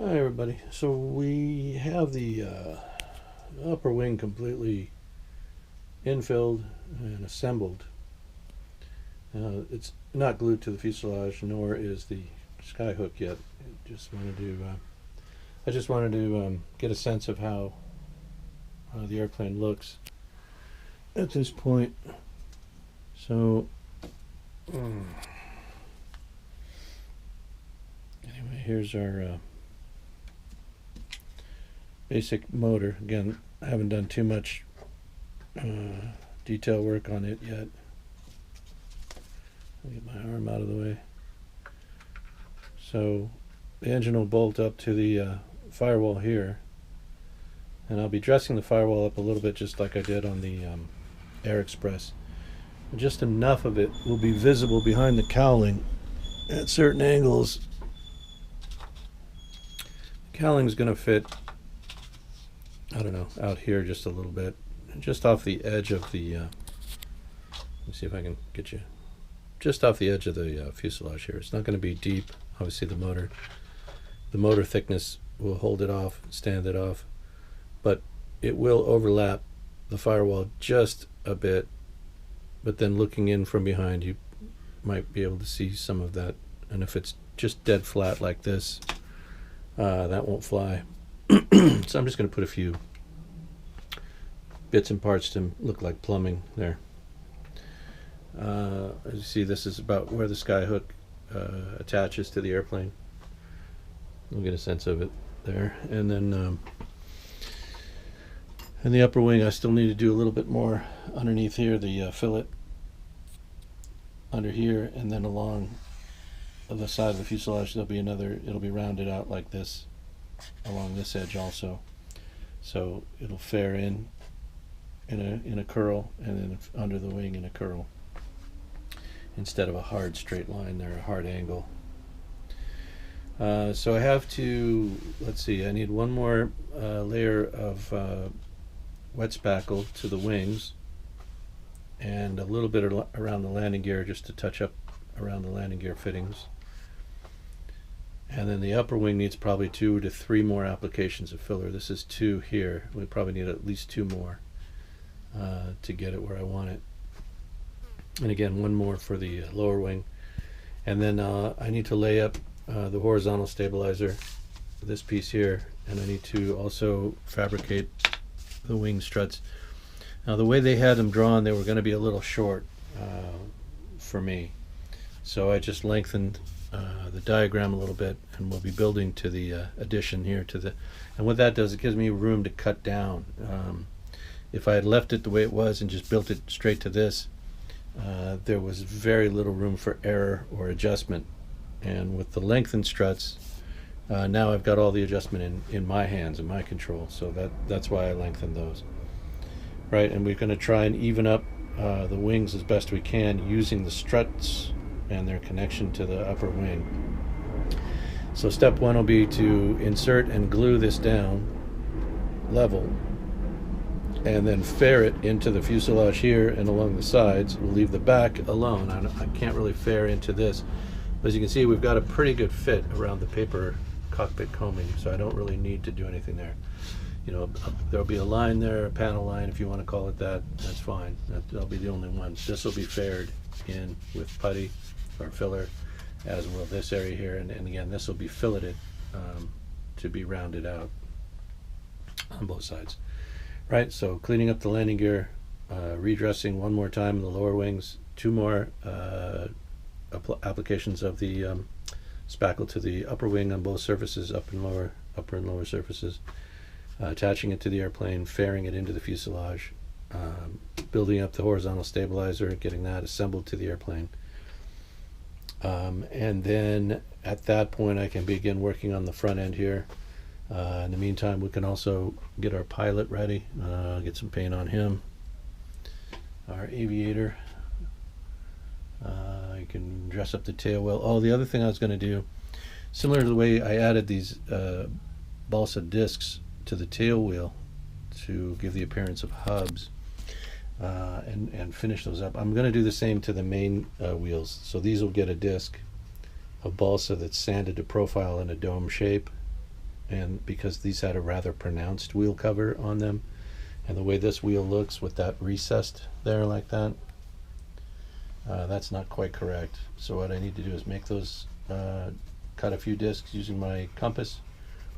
Hi everybody. So we have the upper wing completely infilled and assembled. It's not glued to the fuselage, nor is the skyhook yet. I just wanted to get a sense of how the airplane looks at this point. So anyway, here's our basic motor. Again, I haven't done too much detail work on it yet. I'll get my arm out of the way. So the engine will bolt up to the firewall here, and I'll be dressing the firewall up a little bit just like I did on the Air Express. Just enough of it will be visible behind the cowling at certain angles. The cowling is going to fit, I don't know, out here just a little bit, just off the edge of the let me see if I can get you just off the edge of the fuselage here. It's not going to be deep. Obviously the motor thickness will hold it off, stand it off, but it will overlap the firewall just a bit. But then looking in from behind, you might be able to see some of that. And if it's just dead flat like this, that won't fly. So I'm just going to put a few bits and parts to look like plumbing there. As you see, this is about where the skyhook attaches to the airplane. You'll get a sense of it there. And then in the upper wing, I still need to do a little bit more underneath here, the fillet under here, and then along the side of the fuselage there'll be another, it'll be rounded out like this along this edge also, so it'll fare in a curl, and then under the wing in a curl instead of a hard straight line there, a hard angle. So I have to, let's see, I need one more layer of wet spackle to the wings, and a little bit around the landing gear just to touch up around the landing gear fittings. And then the upper wing needs probably 2 to 3 more applications of filler. This is 2 here. We probably need at least 2 more to get it where I want it. And again, 1 more for the lower wing. And then I need to lay up the horizontal stabilizer, this piece here, and I need to also fabricate the wing struts. Now the way they had them drawn, they were going to be a little short for me, so I just lengthened the diagram a little bit, and we'll be building to the addition here to the, and what that does, it gives me room to cut down. If I had left it the way it was and just built it straight to this, there was very little room for error or adjustment. And with the lengthened struts, now I've got all the adjustment in my hands, in my control, so that's why I lengthened those. Right, and we're going to try and even up the wings as best we can using the struts and their connection to the upper wing. So step 1 will be to insert and glue this down level, and then fare it into the fuselage here and along the sides. We'll leave the back alone. I can't really fare into this. As you can see, we've got a pretty good fit around the paper cockpit combing, so I don't really need to do anything there. You know, there'll be a line there, a panel line, if you want to call it that. That's fine. That'll be the only one. This will be fared in with putty or filler, as will this area here. And again, this will be filleted to be rounded out on both sides. Right, so cleaning up the landing gear, redressing 1 more time in the lower wings, 2 more applications of the spackle to the upper wing on both surfaces, upper and lower surfaces. Attaching it to the airplane, fairing it into the fuselage, building up the horizontal stabilizer, getting that assembled to the airplane. And then at that point I can begin working on the front end here. In the meantime, we can also get our pilot ready, get some paint on him, our aviator. You can dress up the tail wheel. Oh, the other thing I was going to do, similar to the way I added these balsa discs to the tail wheel to give the appearance of hubs, and finish those up, I'm going to do the same to the main wheels. So these will get a disc of balsa that's sanded to profile in a dome shape, and because these had a rather pronounced wheel cover on them, and the way this wheel looks with that recessed there like that, that's not quite correct. So what I need to do is make those, cut a few discs using my compass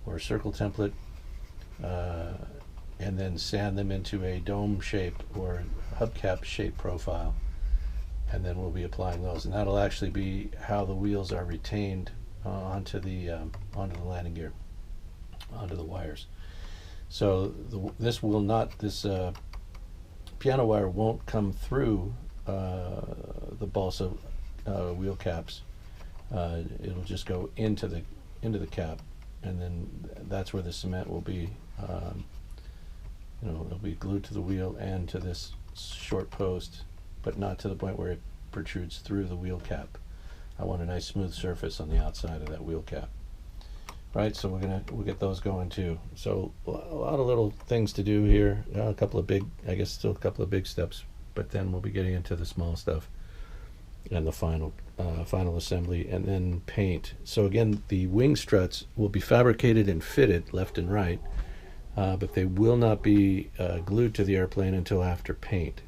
or a circle template, and then sand them into a dome shape or hubcap shape profile, and then we'll be applying those, and that'll actually be how the wheels are retained onto the landing gear, onto the wires. So this piano wire won't come through the balsa wheel caps. It'll just go into the cap, and then that's where the cement will be. It'll be glued to the wheel and to this short post, but not to the point where it protrudes through the wheel cap. I want a nice smooth surface on the outside of that wheel cap. Right, so we'll get those going too. So a lot of little things to do here. A couple of big, I guess, still a couple of big steps, but then we'll be getting into the small stuff and the final assembly, and then paint. So again, the wing struts will be fabricated and fitted left and right, but they will not be glued to the airplane until after paint.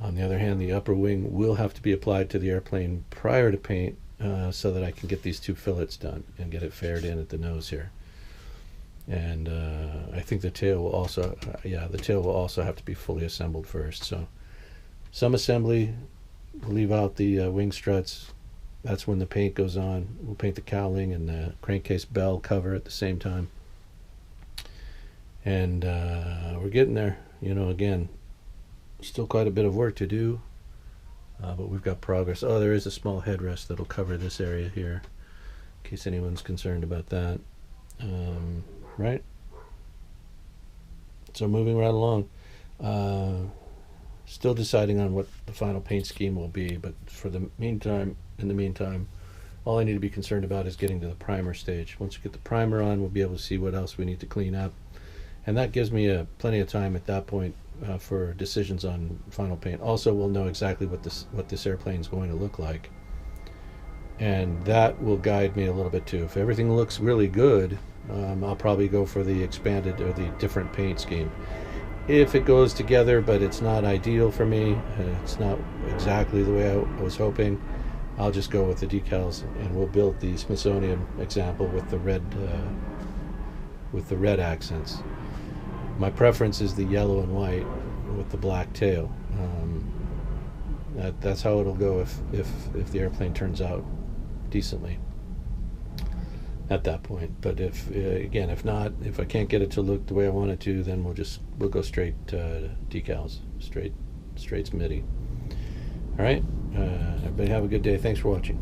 On the other hand, the upper wing will have to be applied to the airplane prior to paint, so that I can get these two fillets done and get it faired in at the nose here. And I think the tail will also, have to be fully assembled first. So some assembly, we'll leave out the wing struts. That's when the paint goes on. We'll paint the cowling and the crankcase bell cover at the same time. And we're getting there. Again, still quite a bit of work to do. But we've got progress. Oh, there is a small headrest that'll cover this area here, in case anyone's concerned about that. Right? So moving right along. Still deciding on what the final paint scheme will be, but in the meantime, all I need to be concerned about is getting to the primer stage. Once we get the primer on, we'll be able to see what else we need to clean up. And that gives me plenty of time at that point for decisions on final paint. Also, we'll know exactly what this airplane is going to look like, and that will guide me a little bit too. If everything looks really good, I'll probably go for the expanded or the different paint scheme. If it goes together but it's not ideal for me, it's not exactly the way I was hoping, I'll just go with the decals, and we'll build the Smithsonian example with the red accents. My preference is the yellow and white with the black tail. That's how it'll go if the airplane turns out decently at that point. But if I can't get it to look the way I want it to, then we'll go straight decals, straight MIDI. All right, everybody have a good day. Thanks for watching.